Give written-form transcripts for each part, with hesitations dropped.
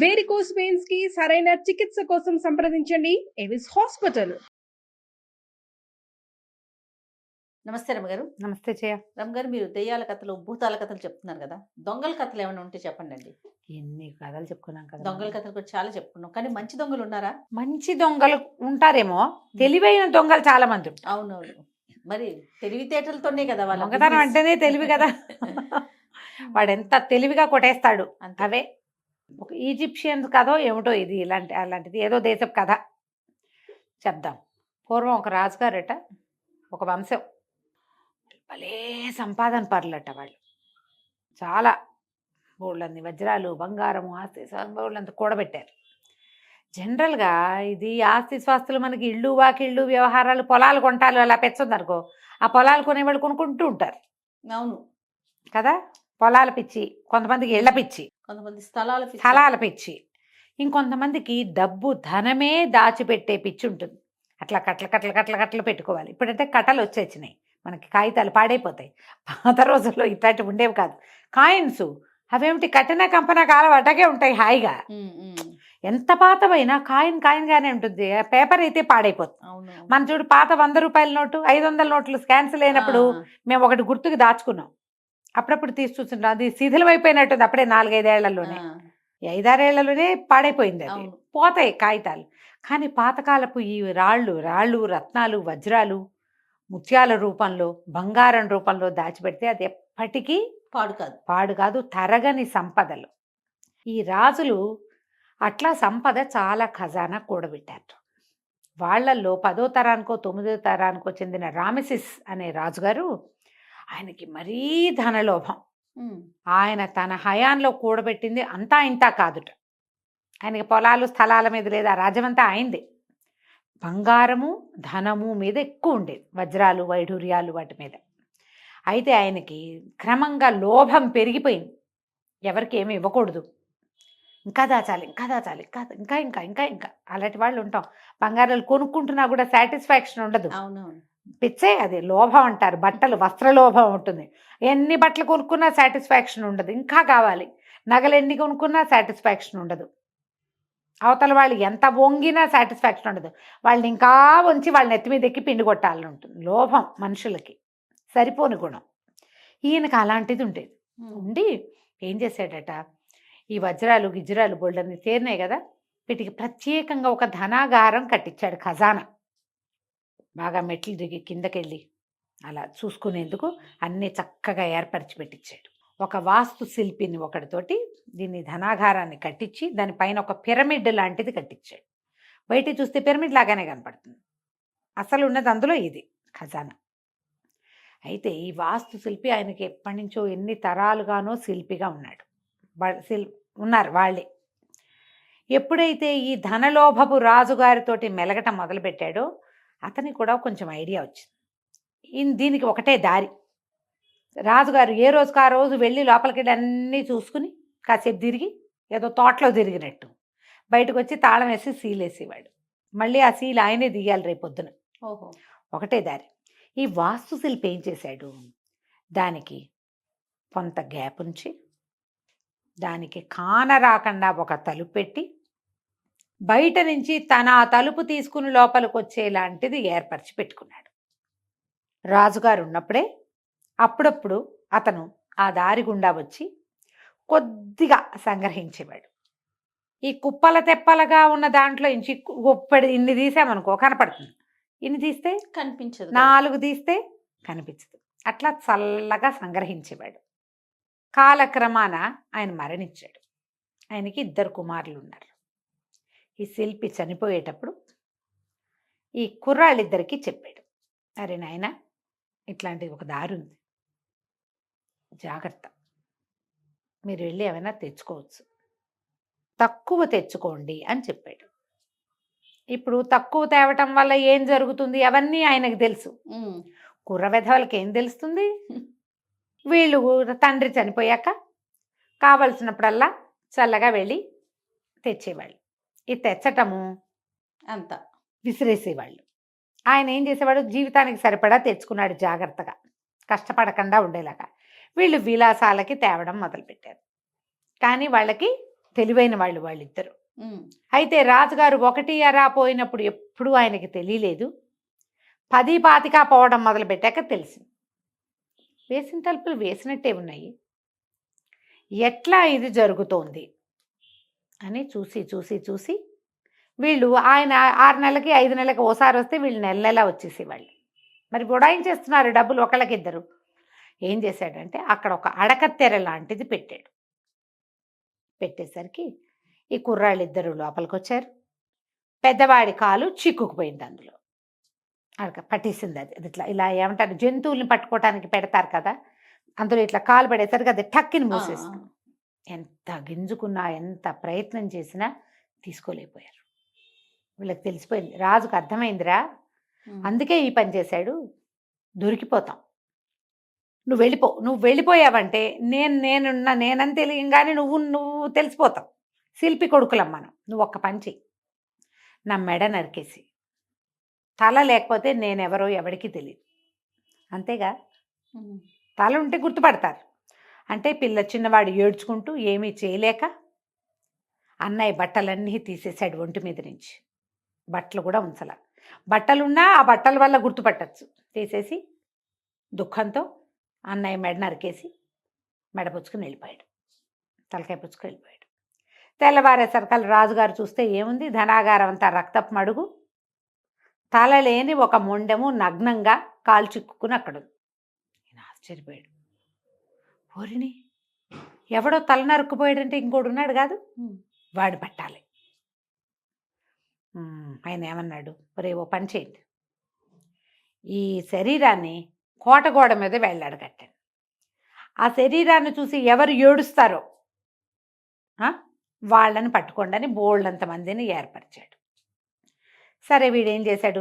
Varicose veins కి సరైన చికిత్స కోసం సంప్రదించండి ఎవిస్ హాస్పిటల్. నమస్తే రమగారు. నమస్తే జయ. రమగారు, మీరు దెయ్యాల కథలు, భూతాల కథలు చెప్తున్నారు కదా, దొంగల కథలు ఏమైనా ఉంటే చెప్పండి అండి. ఎన్ని కథలు చెప్పుకున్నాం కదా. దొంగల కథలు కూడా చాలా చెప్పుకున్నాం, కానీ మంచి దొంగలు ఉన్నారా? మంచి దొంగలు ఉంటారేమో, తెలివైన దొంగలు చాలా మంది ఉంటారు. అవునవును, మరి తెలివితేటలతోనే కదా వాళ్ళ దొంగతనం అంటేనే తెలివి కదా. వాడు ఎంత తెలివిగా కొట్టేస్తాడు. అంతే. అవే ఒక ఈజిప్షియన్స్ కథో ఏమిటో ఇది, అలాంటిది ఏదో దేశపు కథ చెప్దాం. పూర్వం ఒక రాజుగారట, ఒక వంశం, భలే సంపాదన పరులట వాళ్ళు. చాలా బోళ్ళన్ని వజ్రాలు, బంగారము, ఆస్తి బోళ్ళంతా కూడబెట్టారు. జనరల్గా ఇది ఆస్తి స్వాస్తులు మనకి ఇళ్ళు వాకిళ్ళు వ్యవహారాలు, పొలాలు కొంటాలు అలా పెంచుందనుకో, ఆ పొలాలు కొనేవాళ్ళు కొనుక్కుంటూ ఉంటారు. అవును కదా. పొలాల పిచ్చి, కొంతమందికి ఇళ్ల పిచ్చి, కొంతమంది స్థలాల పిచ్చి, ఇంకొంతమందికి డబ్బు ధనమే దాచిపెట్టే పిచ్చి ఉంటుంది. అట్లా కట్టలు పెట్టుకోవాలి. ఇప్పుడంటే కట్టలు వచ్చేసినాయి మనకి, కాగితాలు పాడైపోతాయి. పాత రోజుల్లో ఇట్లాంటివి ఉండేవి కాదు. కాయిన్స్ అవేమిటి, కట్టిన కంపన కాలం అటకే ఉంటాయి హాయిగా. ఎంత పాతవైనా కాయిన్గానే ఉంటుంది. పేపర్ అయితే పాడైపోతుంది. మన చూడు, పాత 100 రూపాయల నోటు, 500 నోట్లు క్యాన్సిల్ అయినప్పుడు మేము ఒకటి గుర్తుకు దాచుకున్నాం. అప్పుడప్పుడు తీసి చూస్తుంటాం, అది శిథిలం అయిపోయినట్టుంది. అప్పుడే 4-5 ఏళ్లలోనే, 5-6 ఏళ్లలోనే పాడైపోయింది. అది పోతాయి కాగితాలు. కానీ పాతకాలపు ఈ రాళ్ళు, రత్నాలు, వజ్రాలు, ముత్యాల రూపంలో, బంగారం రూపంలో దాచిపెడితే అది ఎప్పటికీ పాడు కాదు, తరగని సంపదలు. ఈ రాజులు అట్లా సంపద చాలా ఖజానా కూడబెట్టారు. వాళ్లల్లో 10వ తరానికో 9వ తరానికో చెందిన రామెసిస్ అనే రాజుగారు, ఆయనకి మరీ ధనలోభం. ఆయన తన హయాంలో కూడబెట్టింది అంతా ఇంతా కాదుట. ఆయనకి పొలాలు స్థలాల మీద లేదు, ఆ రాజ్యమంతా అయింది. బంగారము ధనము మీద ఎక్కువ ఉండేది, వజ్రాలు వైఢూర్యాలు వాటి మీద. అయితే ఆయనకి క్రమంగా లోభం పెరిగిపోయింది. ఎవరికి ఏమి ఇవ్వకూడదు, ఇంకా దాచాలి, ఇంకా అలాంటి వాళ్ళు ఉంటాం. బంగారాలు కొనుక్కుంటున్నా కూడా సాటిస్ఫాక్షన్ ఉండదు. పిచ్చే అది, లోభం అంటారు. బట్టలు, వస్త్రలోభం ఉంటుంది. ఎన్ని బట్టలు కొనుక్కున్నా సాటిస్ఫాక్షన్ ఉండదు, ఇంకా కావాలి. నగలు ఎన్ని కొనుక్కున్నా సాటిస్ఫాక్షన్ ఉండదు. అవతల వాళ్ళు ఎంత వంగినా సాటిస్ఫాక్షన్ ఉండదు. వాళ్ళని ఇంకా వంచి వాళ్ళని ఎత్తి మీద ఎక్కి పిండి కొట్టాలని ఉంటుంది. లోభం మనుషులకి సరిపోని గుణం. ఈయనకి అలాంటిది ఉండేది. ఉండి ఏం చేశాడట, ఈ వజ్రాలు గిజ్రాలు బోల్డన్ని తీరినాయి కదా, వీటికి ప్రత్యేకంగా ఒక ధనాగారం కట్టించాడు. ఖజానా బాగా మెట్లు దిగి కిందకెళ్ళి అలా చూసుకునేందుకు అన్నీ చక్కగా ఏర్పరిచి పెట్టించాడు. ఒక వాస్తు శిల్పిని ఒకటితోటి దీన్ని ధనాగారాన్ని కట్టించి దానిపైన ఒక పిరమిడ్ లాంటిది కట్టించాడు. బయట చూస్తే పిరమిడ్ లాగానే కనపడుతుంది, అసలు ఉన్నది అందులో ఇది ఖజానా. అయితే ఈ వాస్తు శిల్పి ఆయనకి ఎప్పటి నుంచో, ఎన్ని తరాలుగానో శిల్పిగా ఉన్నాడు. ఉన్నారు వాళ్ళే. ఎప్పుడైతే ఈ ధనలోభపు రాజుగారితోటి మెలగటం మొదలుపెట్టాడో అతనికి కూడా కొంచెం ఐడియా వచ్చింది. దీనికి ఒకటే దారి. రాజుగారు ఏ రోజుకు ఆ రోజు వెళ్ళి లోపలికి వెళ్ళి అన్నీ చూసుకుని కాసేపు తిరిగి, ఏదో తోటలో తిరిగినట్టు బయటకు వచ్చి తాళం వేసి సీలేసేవాడు. మళ్ళీ ఆ సీల్ ఆయనే దిగాలి రేపొద్దున. ఒకటే దారి. ఈ వాస్తు శిల్పి ఏం చేశాడు, దానికి కొంత గ్యాప్ ఉంచి, దానికి కాన రాకుండా ఒక తలుపు పెట్టి, బయట నుంచి తన ఆ తలుపు తీసుకుని లోపలికి వచ్చేలాంటిది ఏర్పరిచి పెట్టుకున్నాడు. రాజుగారు ఉన్నప్పుడే అప్పుడప్పుడు అతను ఆ దారి గుండా వచ్చి కొద్దిగా సంగ్రహించేవాడు. ఈ కుప్పల తెప్పలుగా ఉన్న దాంట్లో ఇంచి ఇన్ని తీసామనుకో కనపడుతుంది, ఇన్ని తీస్తే కనిపించదు, 4 తీస్తే కనిపించదు. అట్లా చల్లగా సంగ్రహించేవాడు. కాలక్రమాన ఆయన మరణించాడు. ఆయనకి 2 కుమారులు ఉన్నారు. ఈ శిల్పి చనిపోయేటప్పుడు ఈ కుర్రాళ్ళిద్దరికీ చెప్పాడు, అరే నాయన, ఇట్లాంటి ఒక దారి ఉంది, జాగ్రత్త, మీరు వెళ్ళి ఏమైనా తెచ్చుకోవచ్చు, తక్కువ తెచ్చుకోండి అని చెప్పాడు. ఇప్పుడు తక్కువ తేవటం వల్ల ఏం జరుగుతుంది అవన్నీ ఆయనకు తెలుసు. కుర్ర వెధవలకి ఏం తెలుస్తుంది? వీళ్ళు తండ్రి చనిపోయాక కావలసినప్పుడల్లా చల్లగా వెళ్ళి తెచ్చేవాళ్ళు. ఇది తెచ్చటము అంత విసిరేసేవాళ్ళు. ఆయన ఏం చేసేవాడు, జీవితానికి సరిపడా తెచ్చుకున్నాడు జాగ్రత్తగా, కష్టపడకుండా ఉండేలాగా. వీళ్ళు విలాసాలకి తేవడం మొదలుపెట్టారు. కానీ వాళ్ళకి తెలివైన వాళ్ళు వాళ్ళిద్దరు. ఉమ్. అయితే రాజుగారు 1 అరా పోయినప్పుడు ఎప్పుడూ ఆయనకి తెలియలేదు. 10 25 పోవడం మొదలుపెట్టాక తెలిసింది. వేసిన తలుపులు వేసినట్టే ఉన్నాయి, ఎట్లా ఇది జరుగుతోంది అని చూసి చూసి చూసి వీళ్ళు ఆయన 6 నెలలకి 5 నెలలకి ఓసారి వస్తే వీళ్ళు నెల నెలా వచ్చేసేవాళ్ళు. మరి బుడాయించేస్తున్నారు డబ్బులు ఒకళ్ళకిద్దరు. ఏం చేశాడంటే అక్కడ ఒక అడకత్తెర లాంటిది పెట్టాడు. పెట్టేసరికి ఈ కుర్రాళ్ళిద్దరూ లోపలికి వచ్చారు. పెద్దవాడి కాలు చిక్కుకుపోయింది అందులో. అడక పట్టేసింది. అది ఇట్లా ఇలా ఏమంటారు, జంతువుల్ని పట్టుకోవటానికి పెడతారు కదా, అందులో ఇట్లా కాలు పడేసరికి అది టక్కిని ఆ, మూసేస్తుంది. ఎంత గింజుకున్నా ఎంత ప్రయత్నం చేసినా తీసుకోలేకపోయారు. వీళ్ళకి తెలిసిపోయింది, రాజుకు అర్థమైందిరా, ఉమ్. అందుకే ఈ పని చేశాడు, దొరికిపోతాం, నువ్వు వెళ్ళిపోయావంటే నేనని తెలియగానే నువ్వు తెలిసిపోతావు. శిల్పి కొడుకులం మనం, నువ్వు ఒక్క పని చెయ్యి, నా మెడ నరికేసి, తల లేకపోతే నేనెవరో ఎవరికి తెలియదు, అంతేగా, ఉమ్. తల ఉంటే గుర్తుపడతారు. అంటే చిన్నవాడు ఏడ్చుకుంటూ ఏమీ చేయలేక అన్నయ్య బట్టలన్నీ తీసేశాడు ఒంటి మీద నుంచి. బట్టలు కూడా ఉంచల, బట్టలున్నా ఆ బట్టల వల్ల గుర్తుపట్టచ్చు. తీసేసి దుఃఖంతో అన్నయ్య మెడ నరికేసి మెడ పుచ్చుకుని వెళ్ళిపోయాడు, తలకాయ పుచ్చుకుని వెళ్ళిపోయాడు. తెల్లవారేసరికల్ రాజుగారు చూస్తే ఏముంది, ధనాగారం అంతా రక్తపు మడుగు, తల లేని ఒక మొండెము నగ్నంగా కాలు చిక్కుకుని అక్కడుంది. నేను ఆశ్చర్యపోయాడు, ఓరిని ఎవడో తల నరుక్కుపోయాడంటే ఇంకోటి ఉన్నాడు కాదు, ఉమ్. వాడు పట్టాలి. ఆయన ఏమన్నాడు, ఒరే ఓ పని చేయండి, ఈ శరీరాన్ని కోటగోడ మీద వెళ్ళాడగట్టండి, ఆ శరీరాన్ని చూసి ఎవరు ఏడుస్తారో వాళ్ళని పట్టుకోండి అని బోల్డంత మందిని ఏర్పరిచాడు. సరే వీడేం చేశాడు,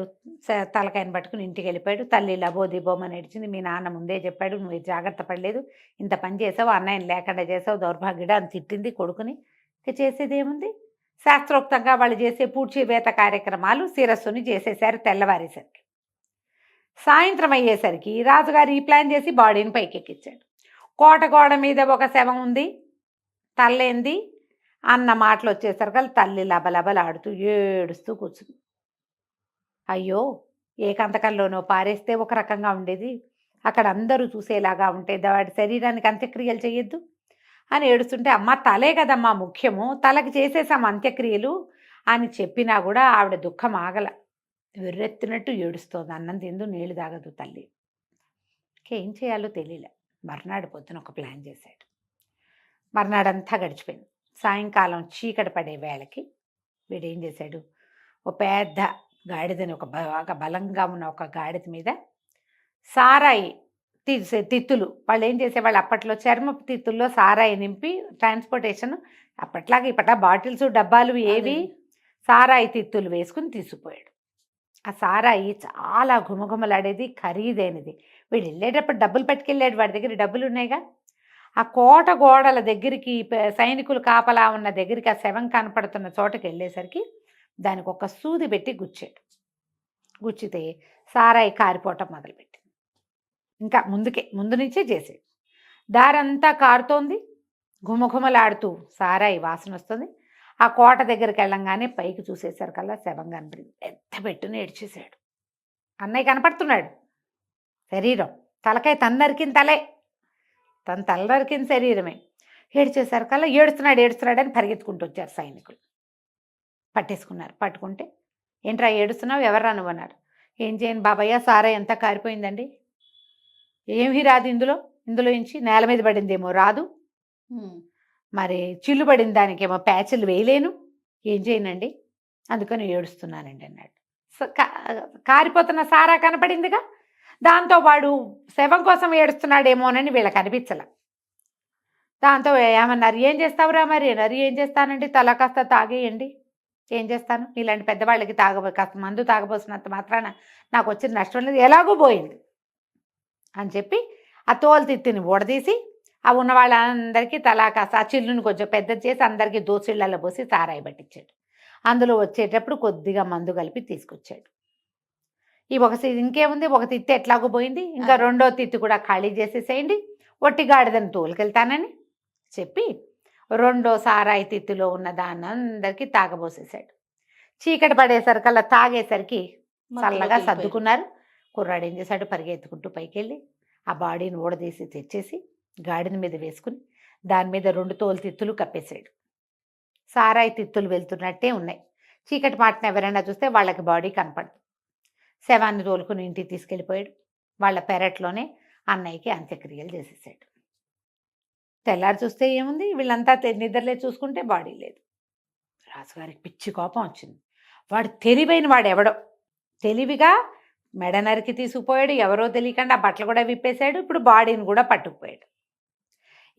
తలకాయని పట్టుకుని ఇంటికి వెళ్ళిపోయాడు. తల్లి లబోదిబోమని ఏడిచింది, మీ నాన్న ముందే చెప్పాడు, నువ్వు జాగ్రత్త పడలేదు, ఇంత పని చేసావు, అన్నయ్యని లేకుండా చేసావు, దౌర్భాగ్యుడు అని తిట్టింది కొడుకుని. ఇక చేసేది ఏముంది, శాస్త్రోక్తంగా వాళ్ళు చేసే పూడ్చివేత కార్యక్రమాలు శిరస్సుని చేసేసారు. తెల్లవారేసరికి సాయంత్రం అయ్యేసరికి రాజుగారు ఈ ప్లాన్ చేసి బాడీని పైకెక్కించాడు. కోటగోడ మీద ఒక శవం ఉంది, తల్లేంది అన్న మాటలు వచ్చేసరికి తల్లి లబలబలాడుతూ ఏడుస్తూ కూర్చుంది. అయ్యో, ఏ కంతకంలోనో పారేస్తే ఒక రకంగా ఉండేది, అక్కడ అందరూ చూసేలాగా ఉంటే వాడి శరీరానికి అంత్యక్రియలు చేయొద్దు అని ఏడుస్తుంటే, అమ్మ తలే కదమ్మా ముఖ్యము, తలకి చేసేసాం అంత్యక్రియలు అని చెప్పినా కూడా ఆవిడ దుఃఖం ఆగల, వెర్రెత్తినట్టు ఏడుస్తోంది. అన్నం తిందు, నీళ్లు తాగదు తల్లి. ఏం చేయాలో తెలియలే. మర్నాడు పొద్దున ఒక ప్లాన్ చేశాడు. మర్నాడంతా గడిచిపోయింది. సాయంకాలం చీకటి పడే వేళకి వీడేం చేశాడు, ఒక పెద్ద గాడిదని, ఒక బాగా బలంగా ఉన్న ఒక గాడిద మీద సారాయి తిత్తులు, వాళ్ళు ఏం చేసేవాళ్ళు అప్పట్లో చర్మపు తిత్తుల్లో సారాయి నింపి ట్రాన్స్పోర్టేషన్, అప్పట్లాగా ఇప్పట్లా బాటిల్స్ డబ్బాలు ఏవి, సారాయి తిత్తులు వేసుకుని తీసుకుపోయాడు. ఆ సారాయి చాలా ఘుమఘుమలాడేది, ఖరీదైనది. వీడు వెళ్ళేటప్పుడు డబ్బులు పట్టుకెళ్ళాడు, వాడి దగ్గర డబ్బులు ఉన్నాయిగా. ఆ కోట గోడల దగ్గరికి, సైనికులు కాపలా ఉన్న దగ్గరికి, ఆ శవం కనపడుతున్న చోటకి వెళ్ళేసరికి దానికి ఒక సూది పెట్టి గుచ్చాడు. గుచ్చితే సారాయి కారిపోవటం మొదలుపెట్టింది. ఇంకా ముందు నుంచే చేసాడు. దారంతా కారుతోంది, ఘుమఘుమలాడుతూ సారాయి వాసన వస్తుంది. ఆ కోట దగ్గరికి వెళ్ళంగానే పైకి చూసేసరికల్లా శవం కనపడింది. పెద్ద పెట్టుని ఏడ్చేశాడు. అన్నయ్య కనపడుతున్నాడు, శరీరం, తలకాయ తను నరికిన తలే, తను తల నరికిన శరీరమే. ఏడ్చేసరికల్లా ఏడుస్తున్నాడని పరిగెత్తుకుంటూ వచ్చారు సైనికులు. పట్టేసుకున్నారు. పట్టుకుంటే, ఏంట్రా ఏడుస్తున్నావు, ఎవర్రా నువ్వు అన్నారు. ఏం చేయను బాబయ్య, సారా ఎంత కారిపోయిందండి, ఏమీ రాదు ఇందులో నుంచి, నేల మీద పడిందేమో రాదు, మరి చిల్లు పడిన దానికేమో ప్యాచులు వేయలేను, ఏం చేయనండి, అందుకని ఏడుస్తున్నానండి అన్నాడు. కారిపోతున్న సారా కనపడిందిగా, దాంతో వాడు శవం కోసం ఏడుస్తున్నాడేమోనని వీళ్ళకి అనిపించలే. దాంతో ఏమన్నారు, ఏం చేస్తావురా మరి అన్నారు. ఏం చేస్తానండి, తల కాస్త తాగేయండి, ఏం చేస్తాను, ఇలాంటి పెద్దవాళ్ళకి కాస్త మందు తాగబోసినంత మాత్రాన నాకు వచ్చిన నష్టం లేదు, ఎలాగో పోయింది అని చెప్పి ఆ తోలు తిత్తిని ఊడదీసి ఆ ఉన్న వాళ్ళందరికీ తలా కాస్త ఆ చిల్లుని కొంచెం పెద్దది చేసి అందరికీ దోసిళ్ళల్లో పోసి సారాయి పట్టించాడు. అందులో వచ్చేటప్పుడు కొద్దిగా మందు కలిపి తీసుకొచ్చాడు. ఇంకేముంది, ఒక తిత్తి ఎట్లాగో పోయింది, ఇంకా రెండో తిత్తి కూడా ఖాళీ చేసేసేయండి, ఒట్టి గాడిదని తోలుకెళ్తానని చెప్పి రెండో సారాయి తిత్తిలో ఉన్న దాన్ని అందరికీ తాగబోసేశాడు. చీకటి పడేసరికల్లా తాగేసరికి చల్లగా సర్దుకున్నారు. కుర్రాడు ఏం చేశాడు, పరిగెత్తుకుంటూ పైకి వెళ్ళి ఆ బాడీని ఊడదీసి తెచ్చేసి గాడిన మీద వేసుకుని దాని మీద 2 తోలు తిత్తులు కప్పేశాడు. సారాయి తిత్తులు వెళ్తున్నట్టే ఉన్నాయి. చీకటి మాటను ఎవరైనా చూస్తే వాళ్ళకి బాడీ కనపడదు. శవాన్ని తోలుకుని ఇంటికి తీసుకెళ్ళిపోయాడు. వాళ్ళ పెరట్లోనే అన్నయ్యకి అంత్యక్రియలు చేసేసాడు. తెల్లారి చూస్తే ఏముంది, వీళ్ళంతా నిద్రలే చూసుకుంటే బాడీ లేదు. రాజుగారికి పిచ్చి కోపం వచ్చింది. వాడు తెలివైన వాడు ఎవడో, తెలివిగా మెడ నరికి తీసుకుపోయాడు. ఎవరో తెలియకుండా బట్టలు కూడా విప్పేశాడు. ఇప్పుడు బాడీని కూడా పట్టుకుపోయాడు.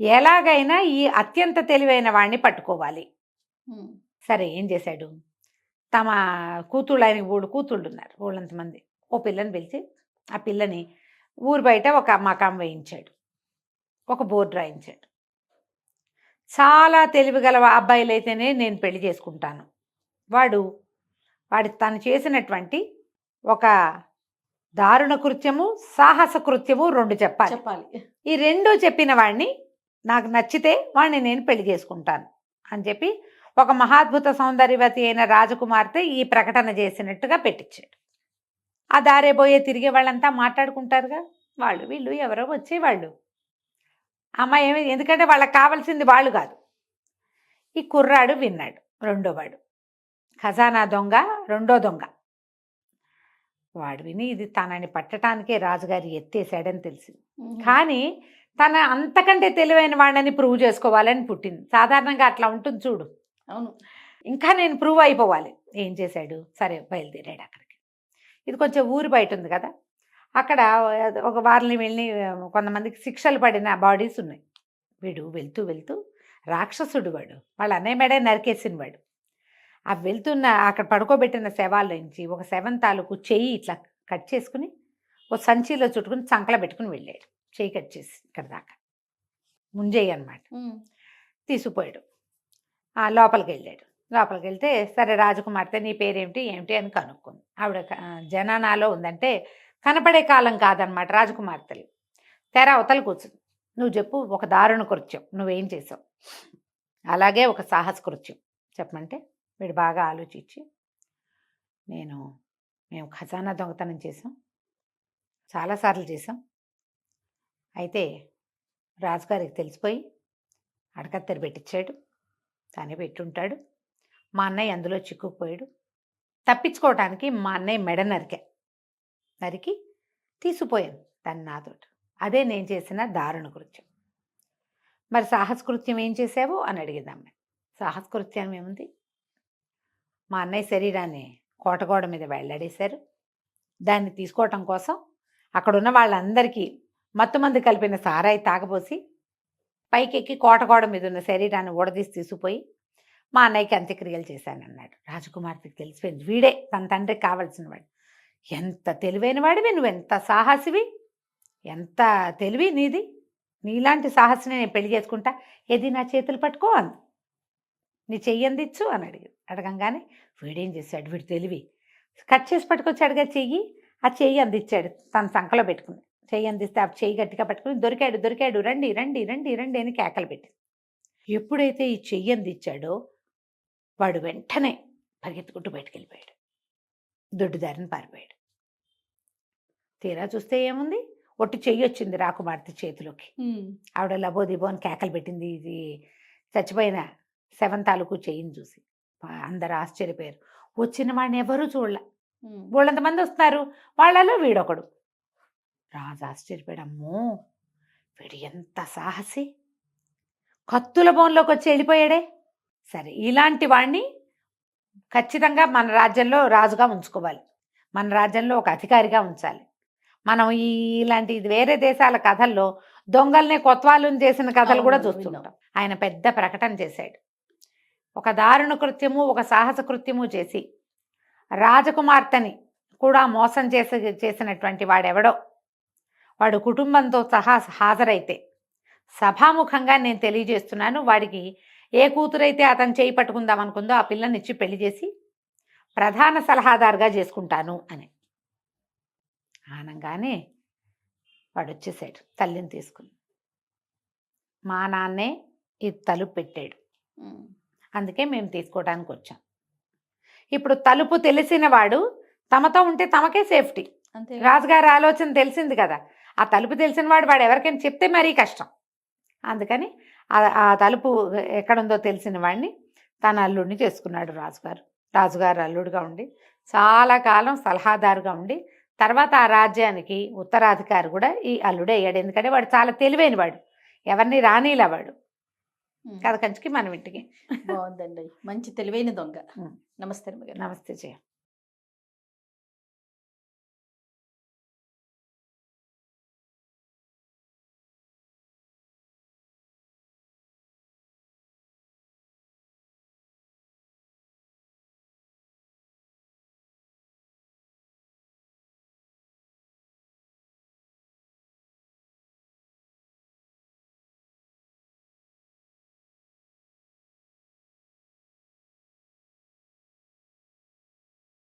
ఎలాగైనా ఈ అత్యంత తెలివైన వాడిని పట్టుకోవాలి. సరే ఏం చేశాడు, తమ కూతుళ్ళు, ఆయనకి 3 కూతుళ్ళు ఉన్నారు, వాళ్ళంతమంది. ఓ పిల్లని పిలిచి ఆ పిల్లని ఊరు బయట ఒక మకాం వేయించాడు, ఒక బోర్డు రాయించాడు. చాలా తెలివిగల అబ్బాయిలైతేనే నేను పెళ్లి చేసుకుంటాను. వాడు తను చేసినటువంటి ఒక దారుణ కృత్యము, సాహస కృత్యము 2 చెప్పాలి. ఈ 2 చెప్పిన వాడిని నాకు నచ్చితే వాడిని నేను పెళ్లి చేసుకుంటాను అని చెప్పి ఒక మహాద్భుత సౌందర్యవతి అయిన రాజకుమార్తె ఈ ప్రకటన చేసినట్టుగా పెట్టించాడు. ఆ దారే పోయే తిరిగే వాళ్ళంతా మాట్లాడుకుంటారుగా, వాళ్ళు వీళ్ళు ఎవరో వచ్చేవాళ్ళు. అమ్మాయి ఏమి, ఎందుకంటే వాళ్ళకి కావాల్సింది వాళ్ళు కాదు. ఈ కుర్రాడు విన్నాడు, రెండోవాడు ఖజానా దొంగ, రెండో దొంగ. వాడు విని ఇది తనని పట్టడానికే రాజుగారి ఎత్తేసాడని తెలిసింది. కానీ తన అంతకంటే తెలివైన వాడిని ప్రూవ్ చేసుకోవాలని పుట్టింది. సాధారణంగా అట్లా ఉంటుంది చూడు. అవును, ఇంకా నేను ప్రూవ్ అయిపోవాలి. ఏం చేశాడు, సరే బయలుదేరాడు అక్కడికి. ఇది కొంచెం ఊరు బయట ఉంది కదా, అక్కడ ఒక వారిని వెళ్ళి కొంతమందికి శిక్షలు పడిన బాడీస్ ఉన్నాయి. వీడు వెళ్తూ వెళ్తూ రాక్షసుడు, వాళ్ళ అన్నయ్య మెడే నరికేసిన వాడు. ఆ వెళ్తున్న అక్కడ పడుకోబెట్టిన శవాల నుంచి ఒక శవం తాలూకు చెయ్యి ఇట్లా కట్ చేసుకుని ఓ సంచిలో చుట్టుకుని చంకలో పెట్టుకుని వెళ్ళాడు. చెయ్యి కట్ చేసి ఇక్కడ దాకా ముంజేయి అనమాట. తీసుకుపోయాడు. లోపలికి వెళ్ళాడు. లోపలికి వెళ్తే సరే రాజకుమార్తె నీ పేరేమిటి ఏమిటి అని కనుక్కుంది. ఆవిడ జనానాలో ఉందంటే కనపడే కాలం కాదనమాట రాజకుమార్తెలు. తెర అవతల కూర్చుంది. నువ్వు చెప్పు, ఒక దారుణ కృత్యం నువ్వేం చేసావు, అలాగే ఒక సాహస కృత్యం చెప్పమంటే వీడు బాగా ఆలోచించి మేము ఖజానా దొంగతనం చేసాం, చాలాసార్లు చేసాం. అయితే రాజుగారికి తెలిసిపోయి అడకత్తెర పెట్టించాడు, తానే పెట్టుంటాడు. మా అన్నయ్య అందులో చిక్కుకుపోయాడు. తప్పించుకోవటానికి మా అన్నయ్య మెడ నరికి తీసుకుపోయాను దాన్ని నాతోటి. అదే నేను చేసిన దారుణ కృత్యం. మరి సాహస కృత్యం ఏం చేసావు అని అడిగిందాం. సాహస కృత్యం ఏముంది, మా అన్నయ్య శరీరాన్ని కోటగోడ మీద వెళ్ళాడేశారు. దాన్ని తీసుకోవటం కోసం అక్కడున్న వాళ్ళందరికీ మత్తుమంది కలిపిన సారాయి తాగబోసి పైకెక్కి కోటగోడ మీద ఉన్న శరీరాన్ని ఊడదీసి తీసుకుపోయి మా అన్నయ్యకి అంత్యక్రియలు చేశానన్నాడు. రాజకుమార్తెకి తెలిసిపోయింది, వీడే తన తండ్రికి కావలసిన వాడు. ఎంత తెలివైన వాడివి, నువ్వెంత సాహసివి, ఎంత తెలివి నీది, నీలాంటి సాహసిని నేను పెళ్లి చేసుకుంటా, ఏది నా చేతులు పట్టుకో అంది. నీ చెయ్యి అందించు అని అడగంగానే వీడేం చేశాడు, వీడు తెలివి కట్ చేసి పట్టుకొచ్చాడుగా చెయ్యి, ఆ చెయ్యి అందించాడు. తన సంకలో పెట్టుకుని చెయ్యి అందిస్తే ఆ చెయ్యి గట్టిగా పట్టుకుని దొరికాడు రండి రండి రండి రండి అని కేకలు పెట్టి ఎప్పుడైతే ఈ చెయ్యి అందించాడో వాడు వెంటనే పరిగెత్తుకుంటూ బయటకు వెళ్ళిపోయాడు, దొడ్డుదారిని పారిపోయాడు. తీరా చూస్తే ఏముంది, ఒట్టి చెయ్యి వచ్చింది రాకుమార్తె చేతిలోకి. ఆవిడ లబోదిబో అని కేకలు పెట్టింది. ఇది చచ్చిపోయిన శవం తాలూకు చెయ్యిని చూసి అందరు ఆశ్చర్యపోయారు. వచ్చిన వాడిని ఎవరూ చూడలే, వాళ్ళంతమంది వస్తున్నారు, వాళ్ళలో వీడొకడు. రాజు ఆశ్చర్యపోయాడు, అమ్మో వీడు ఎంత సాహసి, కత్తుల బోన్లోకి వచ్చి వెళ్ళిపోయాడే. సరే ఇలాంటి వాడిని ఖచ్చితంగా మన రాజ్యంలో రాజుగా ఉంచుకోవాలి, మన రాజ్యంలో ఒక అధికారిగా ఉంచాలి. మనం ఇలాంటి వేరే దేశాల కథల్లో దొంగల్ని కొత్వాళ్ళని చేసిన కథలు కూడా చూస్తుంటాం. ఆయన పెద్ద ప్రకటన చేశాడు. ఒక దారుణ కృత్యము, ఒక సాహస కృత్యము చేసి రాజకుమార్తెని కూడా మోసం చేసినటువంటి వాడెవడో వాడు కుటుంబంతో సహా హాజరైతే సభాముఖంగా నేను తెలియజేస్తున్నాను, వాడికి ఏ కూతురైతే అతను చేయి పట్టుకుందాం అనుకుందో ఆ పిల్లనిచ్చి పెళ్లి చేసి ప్రధాన సలహాదారుగా చేసుకుంటాను అని అనగానే వాడు వచ్చేసాడు తల్లిని తీసుకుని. మా నాన్నే ఈ తలుపు పెట్టాడు. ఉమ్. అందుకే మేము తీసుకోవడానికి వచ్చాం. ఇప్పుడు తలుపు తెలిసిన వాడు తమతో ఉంటే తమకే సేఫ్టీ. అంతే. రాజుగారి ఆలోచన తెలిసింది కదా, ఆ తలుపు తెలిసిన వాడు ఎవరికైనా చెప్తే మరీ కష్టం. అందుకని ఆ తలుపు ఎక్కడుందో తెలిసిన వాడిని తన అల్లుడిని చేసుకున్నాడు రాజుగారు. రాజుగారు అల్లుడుగా ఉండి చాలా కాలం సలహాదారుగా ఉండి తర్వాత ఆ రాజ్యానికి ఉత్తరాధికారి కూడా ఈ అల్లుడే అయ్యాడు. ఎందుకంటే వాడు చాలా తెలివైన వాడు, ఎవరిని రానీలా వాడు. ఉమ్. కథ కంచికి మనం ఇంటికి. బాగుందండి, మంచి తెలివైన దొంగ. ఉమ్. నమస్తే అమ్మగారు. నమస్తే జయ.